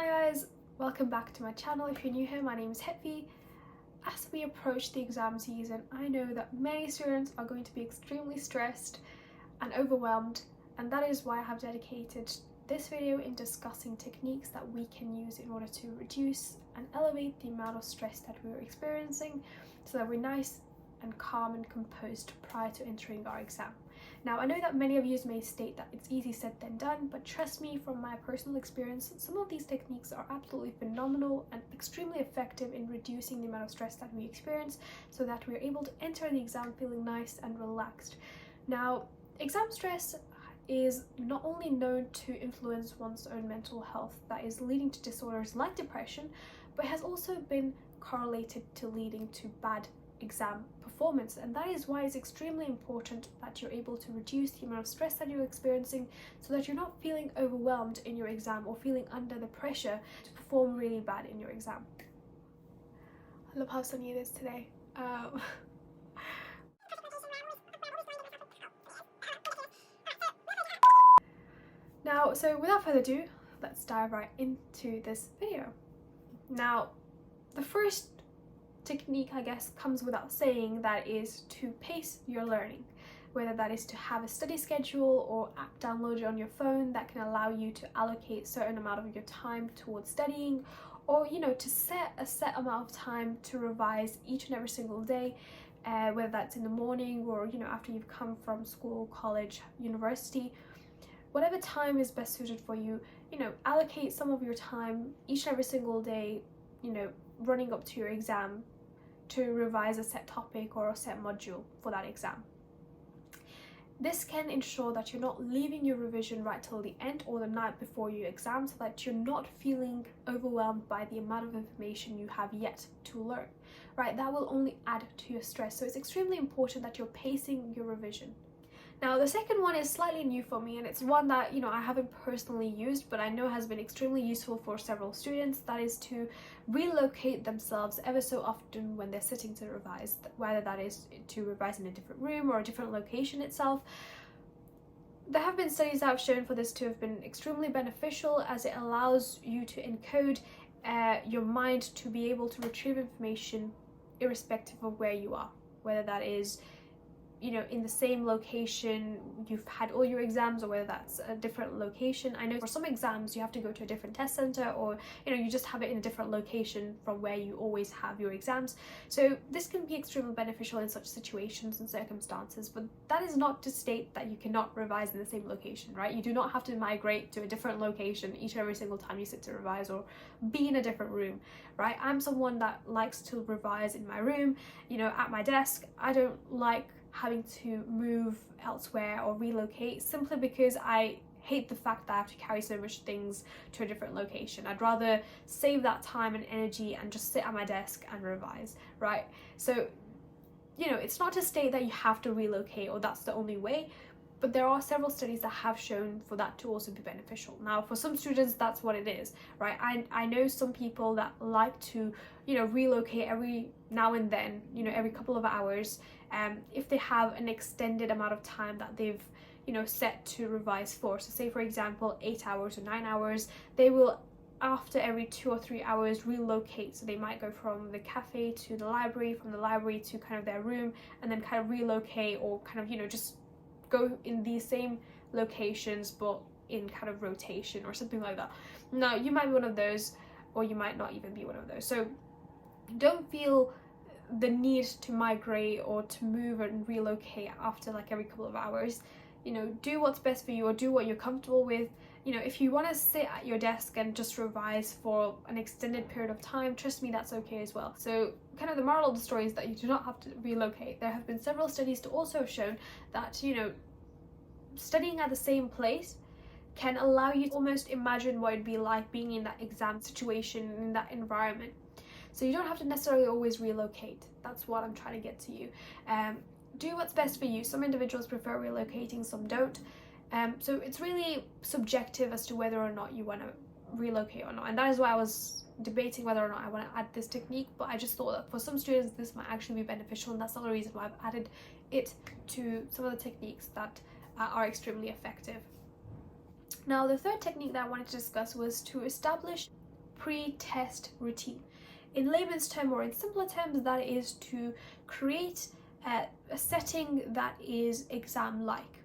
Hi guys, welcome back to my channel. If you're new here, my name is Hetvi. As we approach the exam season, I know that many students are going to be extremely stressed and overwhelmed, and that is why I have dedicated this video in discussing techniques that we can use in order to reduce and elevate the amount of stress that we're experiencing so that we're nice and calm and composed prior to entering our exam. Now, I know that many of you may state that it's easy said than done, but trust me, from my personal experience, some of these techniques are absolutely phenomenal and extremely effective in reducing the amount of stress that we experience so that we're able to enter the exam feeling nice and relaxed. Now, exam stress is not only known to influence one's own mental health, that is leading to disorders like depression, but has also been correlated to leading to bad exam performance, and that is why it's extremely important that you're able to reduce the amount of stress that you're experiencing so that you're not feeling overwhelmed in your exam or feeling under the pressure to perform really bad in your exam. I love how sunny it is today. Now, so without further ado, let's dive right into this video. Now, the first technique, I guess, comes without saying, that is to pace your learning, whether that is to have a study schedule or app downloaded on your phone that can allow you to allocate a certain amount of your time towards studying, or to set a set amount of time to revise each and every single day, whether that's in the morning or after you've come from school, college, university. Whatever time is best suited for you, allocate some of your time each and every single day, running up to your exam, to revise a set topic or a set module for that exam. This can ensure that you're not leaving your revision right till the end or the night before your exam, so that you're not feeling overwhelmed by the amount of information you have yet to learn, right? That will only add to your stress. So it's extremely important that you're pacing your revision. Now, the second one is slightly new for me, and it's one that I haven't personally used, but I know has been extremely useful for several students. That is to relocate themselves ever so often when they're sitting to revise, whether that is to revise in a different room or a different location itself. There have been studies that have shown for this to have been extremely beneficial, as it allows you to encode your mind to be able to retrieve information irrespective of where you are, whether that is in the same location you've had all your exams, or whether that's a different location. I know for some exams you have to go to a different test center, or you just have it in a different location from where you always have your exams. So this can be extremely beneficial in such situations and circumstances, but that is not to state that you cannot revise in the same location, right? You do not have to migrate to a different location each and every single time you sit to revise, or be in a different room, right? I'm someone that likes to revise in my room, at my desk. I don't like having to move elsewhere or relocate, simply because I hate the fact that I have to carry so much things to a different location. I'd rather save that time and energy and just sit at my desk and revise, right? So it's not to state that you have to relocate or that's the only way, but there are several studies that have shown for that to also be beneficial. Now, for some students, that's what it is, right? I know some people that like to relocate every now and then, every couple of hours, if they have an extended amount of time that they've set to revise for. So say, for example, 8 hours or 9 hours, they will, after every 2 or 3 hours, relocate. So they might go from the cafe to the library, from the library to kind of their room, and then kind of relocate, or kind of just go in these same locations but in kind of rotation or something like that. Now, you might be one of those, or you might not even be one of those. So don't feel the need to migrate or to move and relocate after like every couple of hours. Do what's best for you, or do what you're comfortable with. If you want to sit at your desk and just revise for an extended period of time, trust me, that's okay as well. So kind of the moral of the story is that you do not have to relocate. There have been several studies to also have shown that studying at the same place can allow you to almost imagine what it'd be like being in that exam situation, in that environment. So you don't have to necessarily always relocate. That's what I'm trying to get to you. Do what's best for you. Some individuals prefer relocating, some don't. So it's really subjective as to whether or not you want to relocate or not. And that is why I was debating whether or not I want to add this technique, but I just thought that for some students this might actually be beneficial, and that's the only reason why I've added it to some of the techniques that are extremely effective. Now, the third technique that I wanted to discuss was to establish pre-test routine. In layman's term, or in simpler terms, that is to create a setting that is exam-like,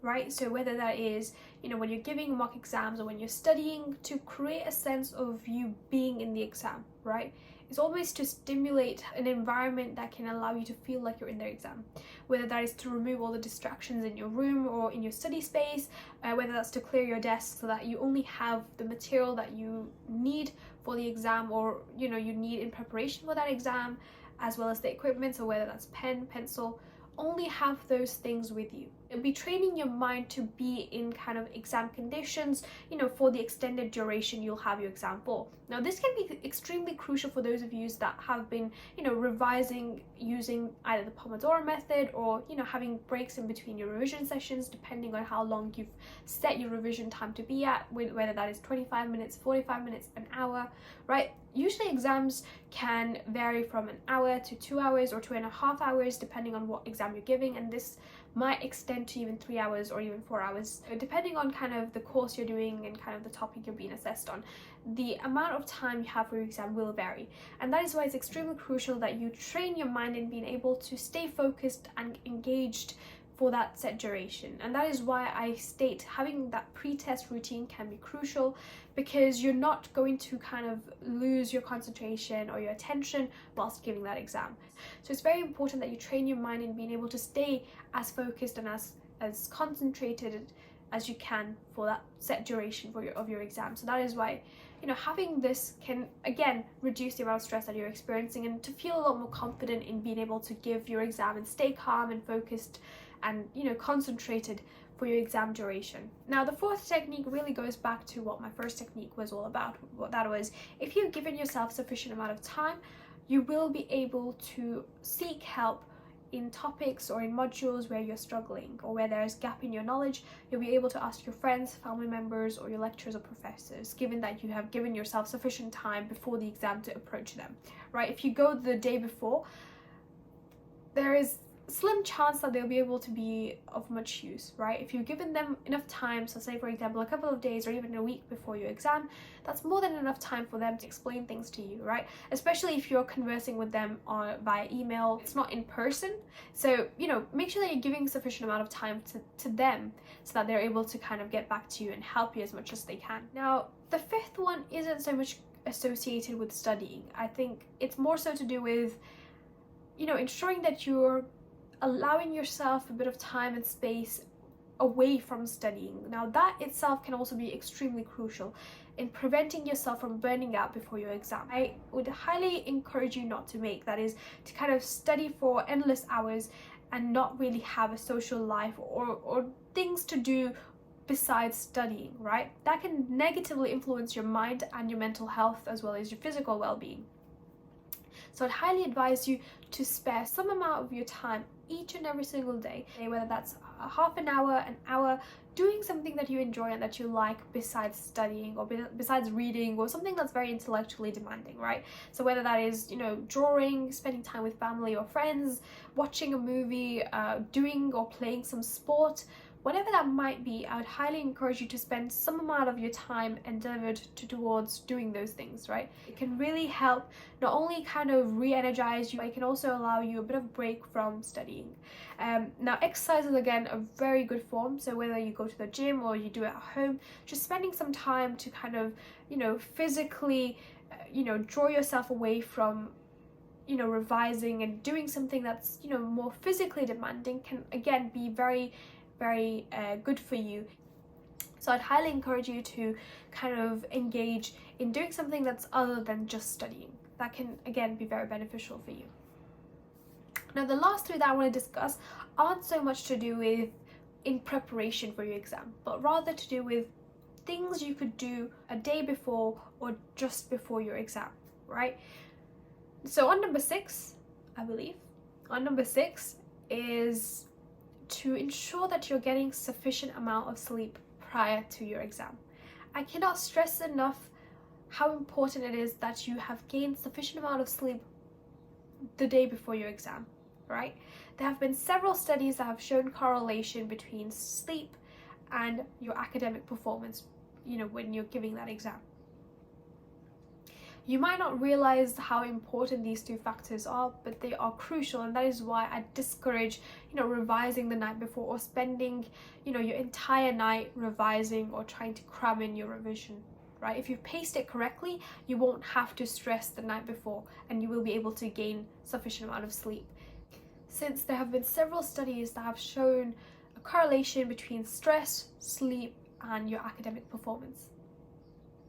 right? So whether that is, when you're giving mock exams or when you're studying, to create a sense of you being in the exam, right? It's always to stimulate an environment that can allow you to feel like you're in the exam, whether that is to remove all the distractions in your room or in your study space, whether that's to clear your desk so that you only have the material that you need for the exam, or you need in preparation for that exam, as well as the equipment, so whether that's pen, pencil, only have those things with you. It'll be training your mind to be in kind of exam conditions, for the extended duration you'll have your exam for. Now, this can be extremely crucial for those of you that have been, revising using either the Pomodoro method or, having breaks in between your revision sessions, depending on how long you've set your revision time to be at, whether that is 25 minutes, 45 minutes, an hour, right? Usually exams can vary from an hour to 2 hours or 2.5 hours, depending on what exam you're giving, and this might extend to even 3 hours or even 4 hours, depending on kind of the course you're doing and kind of the topic you're being assessed on. The amount of time you have for your exam will vary, and that is why it's extremely crucial that you train your mind in being able to stay focused and engaged for that set duration. And that is why I state having that pre-test routine can be crucial, because you're not going to kind of lose your concentration or your attention whilst giving that exam. So it's very important that you train your mind in being able to stay as focused and as concentrated as you can for that set duration of your exam. So that is why having this can again reduce the amount of stress that you're experiencing, and to feel a lot more confident in being able to give your exam and stay calm and focused and concentrated for your exam duration. Now, the fourth technique really goes back to what my first technique was all about. What that was, if you've given yourself sufficient amount of time, you will be able to seek help in topics or in modules where you're struggling or where there's gap in your knowledge. You'll be able to ask your friends, family members, or your lecturers or professors, given that you have given yourself sufficient time before the exam to approach them, right? If you go the day before, there is slim chance that they'll be able to be of much use, right? If you've given them enough time, so say for example a couple of days or even a week before your exam, that's more than enough time for them to explain things to you, right? Especially if you're conversing with them via email, it's not in person. So make sure that you're giving sufficient amount of time to them so that they're able to kind of get back to you and help you as much as they can. Now, the fifth one isn't so much associated with studying. I think it's more so to do with ensuring that you're allowing yourself a bit of time and space away from studying. Now, that itself can also be extremely crucial in preventing yourself from burning out before your exam. I would highly encourage you not to make that is to kind of study for endless hours and not really have a social life or things to do besides studying, right? That can negatively influence your mind and your mental health as well as your physical well-being. So I'd highly advise you to spare some amount of your time each and every single day, whether that's a half an hour, doing something that you enjoy and that you like besides studying or besides reading, or something that's very intellectually demanding, right? So whether that is, drawing, spending time with family or friends, watching a movie, doing or playing some sport, whatever that might be, I would highly encourage you to spend some amount of your time endeavored towards doing those things, right? It can really help not only kind of re-energize you, but it can also allow you a bit of break from studying. Now, exercise is again a very good form, so whether you go to the gym or you do it at home, just spending some time to kind of, physically, draw yourself away from revising and doing something that's, more physically demanding can again be very good for you. So I'd highly encourage you to kind of engage in doing something that's other than just studying. That can again be very beneficial for you. Now, the last three that I want to discuss aren't so much to do with in preparation for your exam, but rather to do with things you could do a day before or just before your exam, right? So on number 6, I believe, is to ensure that you're getting sufficient amount of sleep prior to your exam. I cannot stress enough how important it is that you have gained sufficient amount of sleep the day before your exam, right? There have been several studies that have shown correlation between sleep and your academic performance, when you're giving that exam. You might not realize how important these two factors are, but they are crucial, and that is why I discourage, revising the night before or spending, your entire night revising or trying to cram in your revision, right? If you paced it correctly, you won't have to stress the night before, and you will be able to gain sufficient amount of sleep. Since there have been several studies that have shown a correlation between stress, sleep, and your academic performance.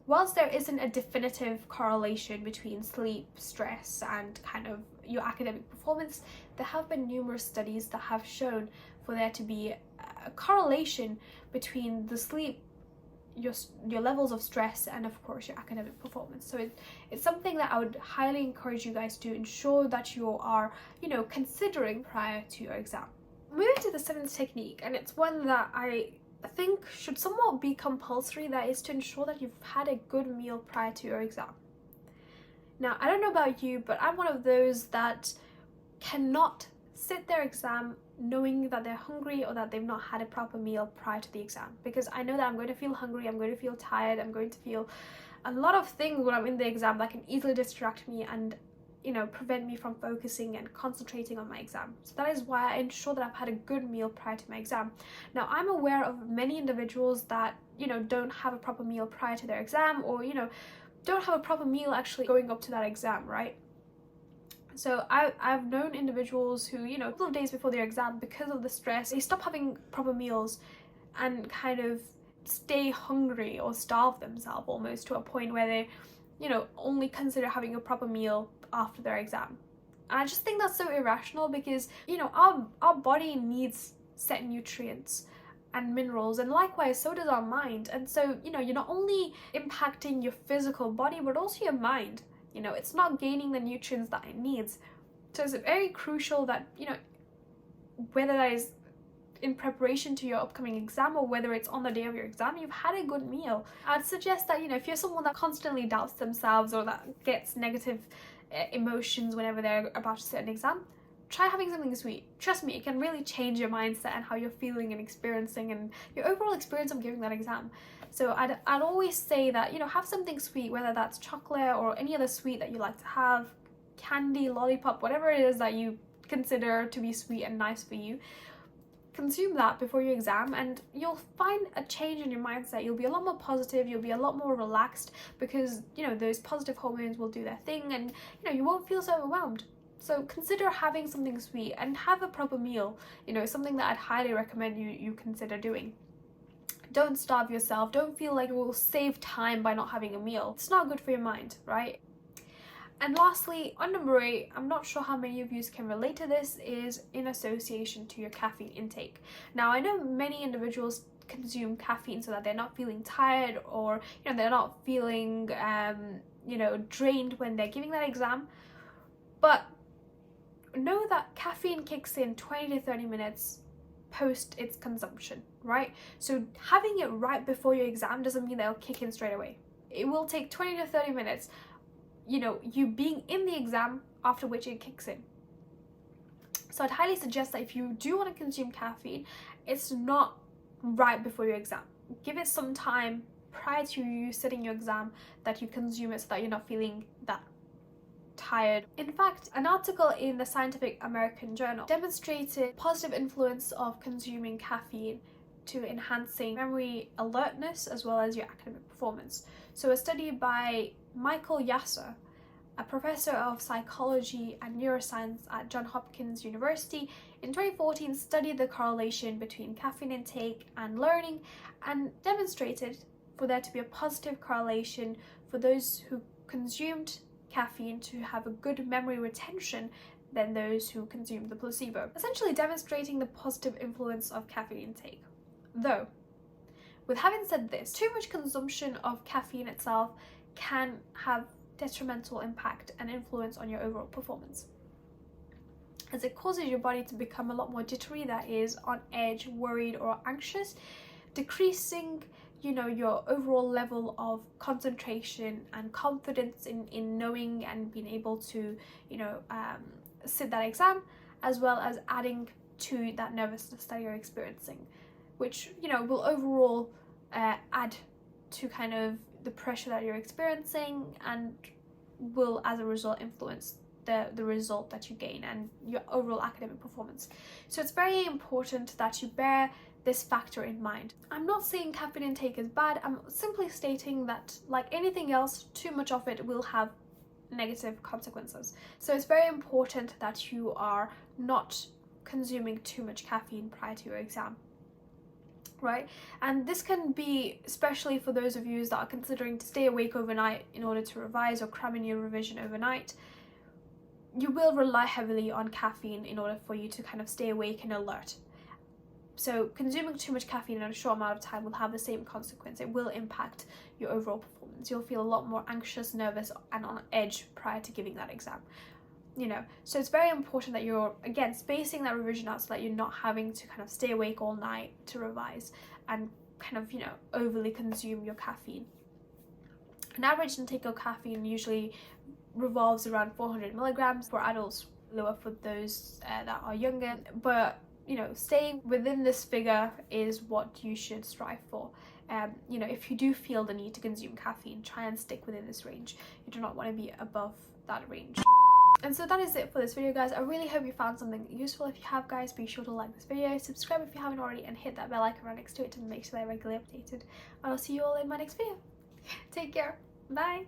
Whilst there isn't a definitive correlation between sleep, stress, and kind of your academic performance, there have been numerous studies that have shown for there to be a correlation between the sleep, your levels of stress, and of course your academic performance. So it's something that I would highly encourage you guys to ensure that you are, considering prior to your exam. Moving to the 7th technique, and it's one that I think should somewhat be compulsory, that is to ensure that you've had a good meal prior to your exam. Now, I don't know about you, but I'm one of those that cannot sit their exam knowing that they're hungry or that they've not had a proper meal prior to the exam, because I know that I'm going to feel hungry, I'm going to feel tired, I'm going to feel a lot of things when I'm in the exam that can easily distract me and prevent me from focusing and concentrating on my exam. So that is why I ensure that I've had a good meal prior to my exam. Now, I'm aware of many individuals that don't have a proper meal prior to their exam, or don't have a proper meal actually going up to that exam, right? So I've known individuals who, a couple of days before their exam, because of the stress, they stop having proper meals and kind of stay hungry or starve themselves almost to a point where they only consider having a proper meal after their exam. And I just think that's so irrational, because our body needs set nutrients and minerals, and likewise so does our mind. And so you're not only impacting your physical body but also your mind. It's not gaining the nutrients that it needs. So it's very crucial that whether that is in preparation to your upcoming exam or whether it's on the day of your exam, you've had a good meal. I'd suggest that if you're someone that constantly doubts themselves or that gets negative emotions whenever they're about to sit an exam, try having something sweet. Trust me, it can really change your mindset and how you're feeling and experiencing and your overall experience of giving that exam. So I'd always say that have something sweet, whether that's chocolate or any other sweet that you like to have, candy, lollipop, whatever it is that you consider to be sweet and nice for you. Consume that before your exam, and you'll find a change in your mindset. You'll be a lot more positive, you'll be a lot more relaxed, because those positive hormones will do their thing, and you won't feel so overwhelmed. So consider having something sweet and have a proper meal, something that I'd highly recommend you consider doing. Don't starve yourself. Don't feel like you will save time by not having a meal. It's not good for your mind, right? And lastly, on number 8, I'm not sure how many of you can relate to this, is in association to your caffeine intake. Now, I know many individuals consume caffeine so that they're not feeling tired, or they're not feeling drained when they're giving that exam. But know that caffeine kicks in 20 to 30 minutes post its consumption, right? So having it right before your exam doesn't mean that it'll kick in straight away. It will take 20 to 30 minutes, you being in the exam, after which it kicks in. So I'd highly suggest that if you do want to consume caffeine, it's not right before your exam. Give it some time prior to you sitting your exam that you consume it, so that you're not feeling that tired. In fact, an article in the Scientific American Journal demonstrated positive influence of consuming caffeine to enhancing memory alertness as well as your academic performance. So a study by Michael Yasser, a professor of psychology and neuroscience at Johns Hopkins University, in 2014 studied the correlation between caffeine intake and learning, and demonstrated for there to be a positive correlation for those who consumed caffeine to have a good memory retention than those who consumed the placebo, essentially demonstrating the positive influence of caffeine intake. Though, with having said this, too much consumption of caffeine itself can have detrimental impact and influence on your overall performance, as it causes your body to become a lot more jittery, that is, on edge, worried or anxious, decreasing your overall level of concentration and confidence in knowing and being able to sit that exam, as well as adding to that nervousness that you're experiencing, which will overall add to kind of the pressure that you're experiencing and will as a result influence the result that you gain and your overall academic performance. So it's very important that you bear this factor in mind. I'm not saying caffeine intake is bad, I'm simply stating that, like anything else, too much of it will have negative consequences. So it's very important that you are not consuming too much caffeine prior to your exam, right? And this can be especially for those of you that are considering to stay awake overnight in order to revise or cram in your revision overnight. You will rely heavily on caffeine in order for you to kind of stay awake and alert. So consuming too much caffeine in a short amount of time will have the same consequence. It will impact your overall performance. You'll feel a lot more anxious, nervous, and on edge prior to giving that exam. So it's very important that you're, again, spacing that revision out so that you're not having to kind of stay awake all night to revise and kind of, overly consume your caffeine. An average intake of caffeine usually revolves around 400 milligrams for adults, lower for those that are younger, but staying within this figure is what you should strive for. If you do feel the need to consume caffeine, try and stick within this range. You do not want to be above that range. And so that is it for this video, guys. I really hope you found something useful. If you have, guys, be sure to like this video, subscribe if you haven't already, and hit that bell icon right next to it to make sure that I'm regularly updated. And I'll see you all in my next video. Take care. Bye.